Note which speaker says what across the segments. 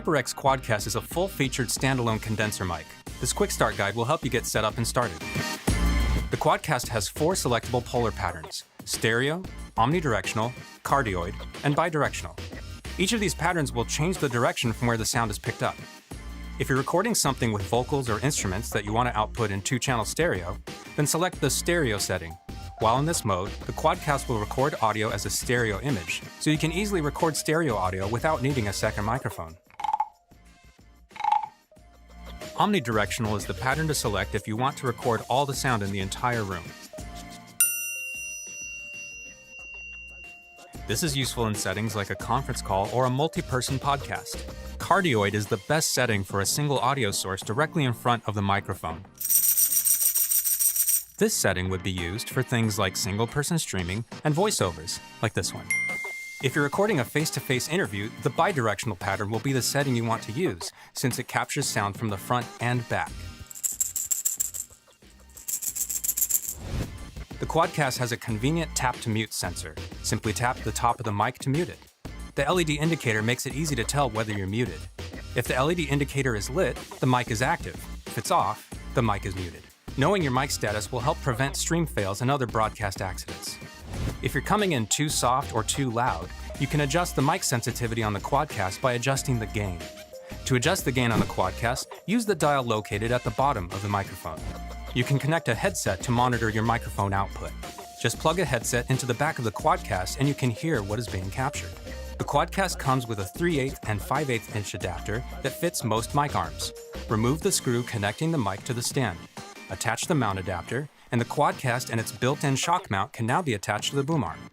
Speaker 1: HyperX Quadcast is a full-featured standalone condenser mic. This quick start guide will help you get set up and started. The Quadcast has 4 selectable polar patterns: stereo, omnidirectional, cardioid, and bidirectional. Each of these patterns will change the direction from where the sound is picked up. If you're recording something with vocals or instruments that you want to output in 2-channel stereo, then select the stereo setting. While in this mode, the Quadcast will record audio as a stereo image, so you can easily record stereo audio without needing a second microphone. Omnidirectional is the pattern to select if you want to record all the sound in the entire room. This is useful in settings like a conference call or a multi-person podcast. Cardioid is the best setting for a single audio source directly in front of the microphone. This setting would be used for things like single-person streaming and voiceovers, like this one. If you're recording a face-to-face interview, the bidirectional pattern will be the setting you want to use, since it captures sound from the front and back. The Quadcast has a convenient tap-to-mute sensor. Simply tap the top of the mic to mute it. The LED indicator makes it easy to tell whether you're muted. If the LED indicator is lit, the mic is active. If it's off, the mic is muted. Knowing your mic status will help prevent stream fails and other broadcast accidents. If you're coming in too soft or too loud, you can adjust the mic sensitivity on the Quadcast by adjusting the gain. To adjust the gain on the Quadcast, use the dial located at the bottom of the microphone. You can connect a headset to monitor your microphone output. Just plug a headset into the back of the Quadcast and you can hear what is being captured. The Quadcast comes with a 3/8 and 5/8 inch adapter that fits most mic arms. Remove the screw connecting the mic to the stand. Attach the mount adapter, and the Quadcast and its built-in shock mount can now be attached to the boom arm.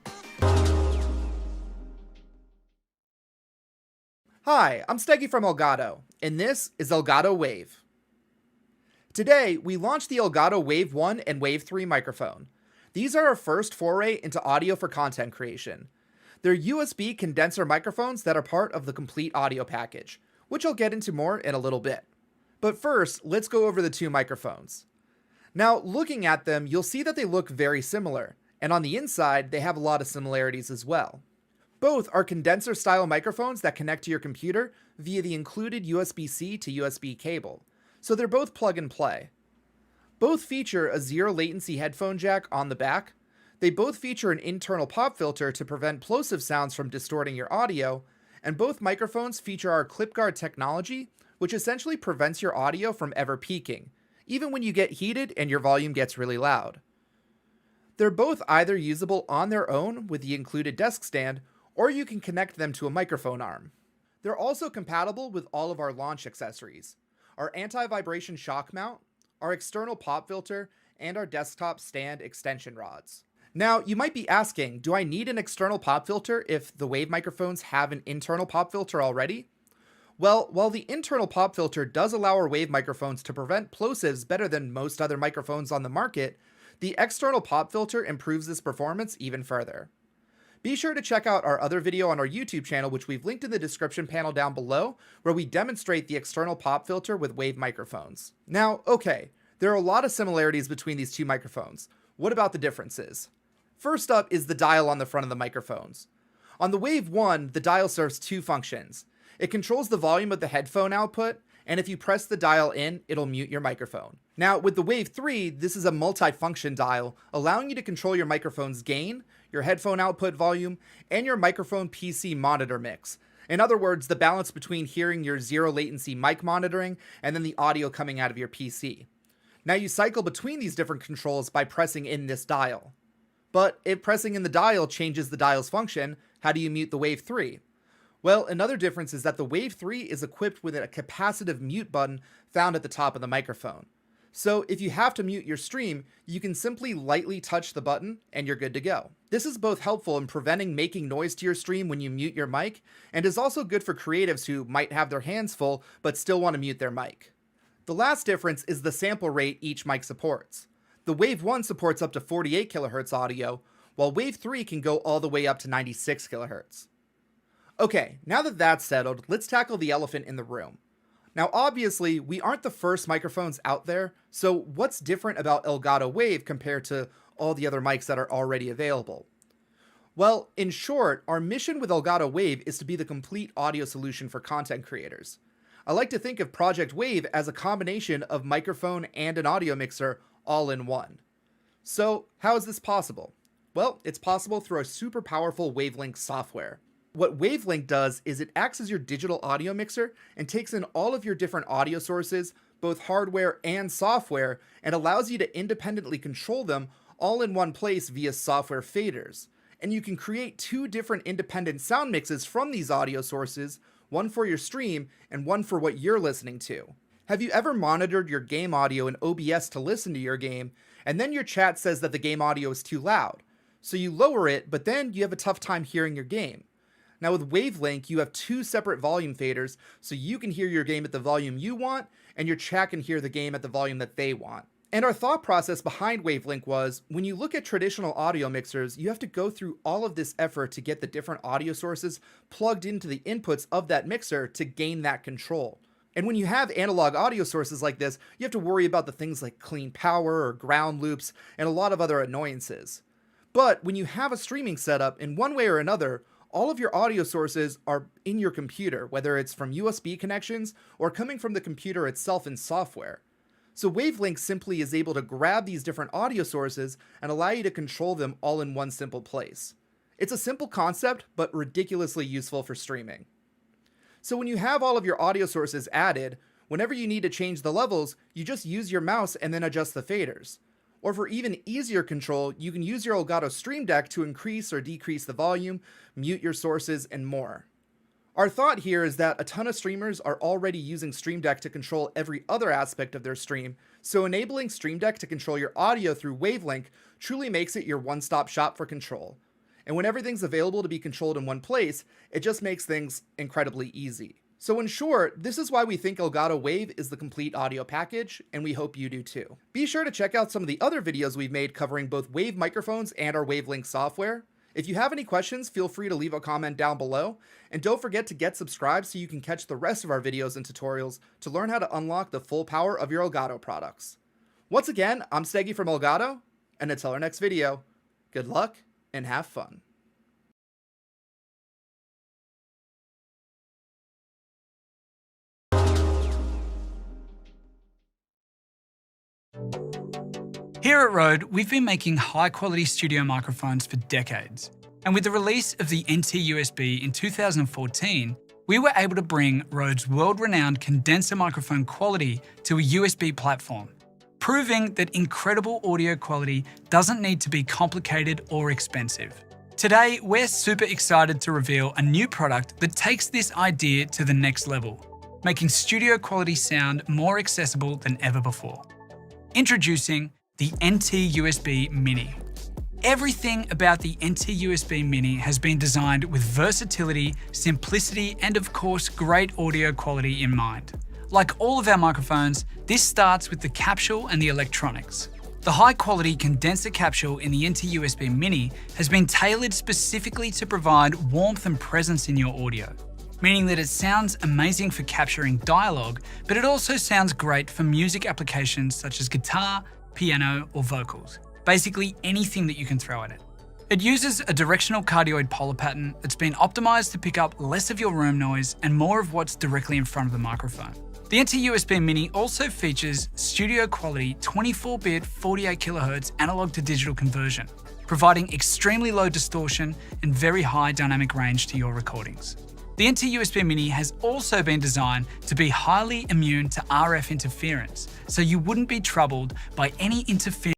Speaker 2: Hi, I'm Steggy from Elgato, and this is Elgato Wave. Today, we launched the Elgato Wave 1 and Wave 3 microphone. These are our first foray into audio for content creation. They're USB condenser microphones that are part of the complete audio package, which I'll get into more in a little bit. But first, let's go over the 2 microphones. Now, looking at them, you'll see that they look very similar, and on the inside, they have a lot of similarities as well. Both are condenser-style microphones that connect to your computer via the included USB-C to USB cable, so they're both plug-and-play. Both feature a zero-latency headphone jack on the back. They both feature an internal pop filter to prevent plosive sounds from distorting your audio, and both microphones feature our ClipGuard technology, which essentially prevents your audio from ever peaking, even when you get heated and your volume gets really loud. They're both either usable on their own with the included desk stand, or you can connect them to a microphone arm. They're also compatible with all of our launch accessories: our anti-vibration shock mount, our external pop filter, and our desktop stand extension rods. Now, you might be asking, do I need an external pop filter if the Wave microphones have an internal pop filter already? Well, while the internal pop filter does allow our Wave microphones to prevent plosives better than most other microphones on the market, the external pop filter improves this performance even further. Be sure to check out our other video on our YouTube channel, which we've linked in the description panel down below, where we demonstrate the external pop filter with Wave microphones. Now, okay, there are a lot of similarities between these 2 microphones. What about the differences? First up is the dial on the front of the microphones. On the Wave 1, the dial serves 2 functions. It controls the volume of the headphone output, and if you press the dial in, it'll mute your microphone. Now, with the Wave 3, this is a multi-function dial, allowing you to control your microphone's gain, your headphone output volume, and your microphone PC monitor mix. In other words, the balance between hearing your zero-latency mic monitoring and then the audio coming out of your PC. Now, you cycle between these different controls by pressing in this dial. But if pressing in the dial changes the dial's function, how do you mute the Wave 3? Well, another difference is that the Wave 3 is equipped with a capacitive mute button found at the top of the microphone. So if you have to mute your stream, you can simply lightly touch the button and you're good to go. This is both helpful in preventing making noise to your stream when you mute your mic, and is also good for creatives who might have their hands full but still want to mute their mic. The last difference is the sample rate each mic supports. The Wave 1 supports up to 48 kHz audio, while Wave 3 can go all the way up to 96 kHz. Okay, now that that's settled, let's tackle the elephant in the room. Now obviously, we aren't the first microphones out there, so what's different about Elgato Wave compared to all the other mics that are already available? Well, in short, our mission with Elgato Wave is to be the complete audio solution for content creators. I like to think of Project Wave as a combination of microphone and an audio mixer all in one. So, how is this possible? Well, it's possible through a super powerful Wavelink software. What Wavelink does is it acts as your digital audio mixer and takes in all of your different audio sources, both hardware and software, and allows you to independently control them all in one place via software faders. And you can create two different independent sound mixes from these audio sources, one for your stream and one for what you're listening to. Have you ever monitored your game audio in OBS to listen to your game, and then your chat says that the game audio is too loud? So you lower it, but then you have a tough time hearing your game. Now with Wavelink, you have two separate volume faders, so you can hear your game at the volume you want, and your chat can hear the game at the volume that they want. And our thought process behind Wavelink was, when you look at traditional audio mixers, you have to go through all of this effort to get the different audio sources plugged into the inputs of that mixer to gain that control. And when you have analog audio sources like this, you have to worry about the things like clean power or ground loops and a lot of other annoyances. But when you have a streaming setup, in one way or another, all of your audio sources are in your computer, whether it's from USB connections or coming from the computer itself in software. So Wavelink simply is able to grab these different audio sources and allow you to control them all in one simple place. It's a simple concept, but ridiculously useful for streaming. So when you have all of your audio sources added, whenever you need to change the levels, you just use your mouse and then adjust the faders. Or for even easier control, you can use your Elgato Stream Deck to increase or decrease the volume, mute your sources, and more. Our thought here is that a ton of streamers are already using Stream Deck to control every other aspect of their stream, so enabling Stream Deck to control your audio through Wavelink truly makes it your one-stop shop for control. And when everything's available to be controlled in one place, it just makes things incredibly easy. So in short, this is why we think Elgato Wave is the complete audio package, and we hope you do too. Be sure to check out some of the other videos we've made covering both Wave microphones and our Wavelink software. If you have any questions, feel free to leave a comment down below, and don't forget to get subscribed so you can catch the rest of our videos and tutorials to learn how to unlock the full power of your Elgato products. Once again, I'm Steggy from Elgato, and until our next video, good luck and have fun.
Speaker 3: Here at Rode, we've been making high-quality studio microphones for decades. And with the release of the NT-USB in 2014, we were able to bring Rode's world-renowned condenser microphone quality to a USB platform, proving that incredible audio quality doesn't need to be complicated or expensive. Today, we're super excited to reveal a new product that takes this idea to the next level, making studio-quality sound more accessible than ever before. Introducing the NT-USB Mini. Everything about the NT-USB Mini has been designed with versatility, simplicity, and of course, great audio quality in mind. Like all of our microphones, this starts with the capsule and the electronics. The high-quality condenser capsule in the NT-USB Mini has been tailored specifically to provide warmth and presence in your audio, meaning that it sounds amazing for capturing dialogue, but it also sounds great for music applications such as guitar, piano, or vocals. Basically anything that you can throw at it. It uses a directional cardioid polar pattern that's been optimized to pick up less of your room noise and more of what's directly in front of the microphone. The NT-USB Mini also features studio quality 24-bit 48 kHz analog to digital conversion, providing extremely low distortion and very high dynamic range to your recordings. The NT-USB Mini has also been designed to be highly immune to RF interference, so you wouldn't be troubled by any interference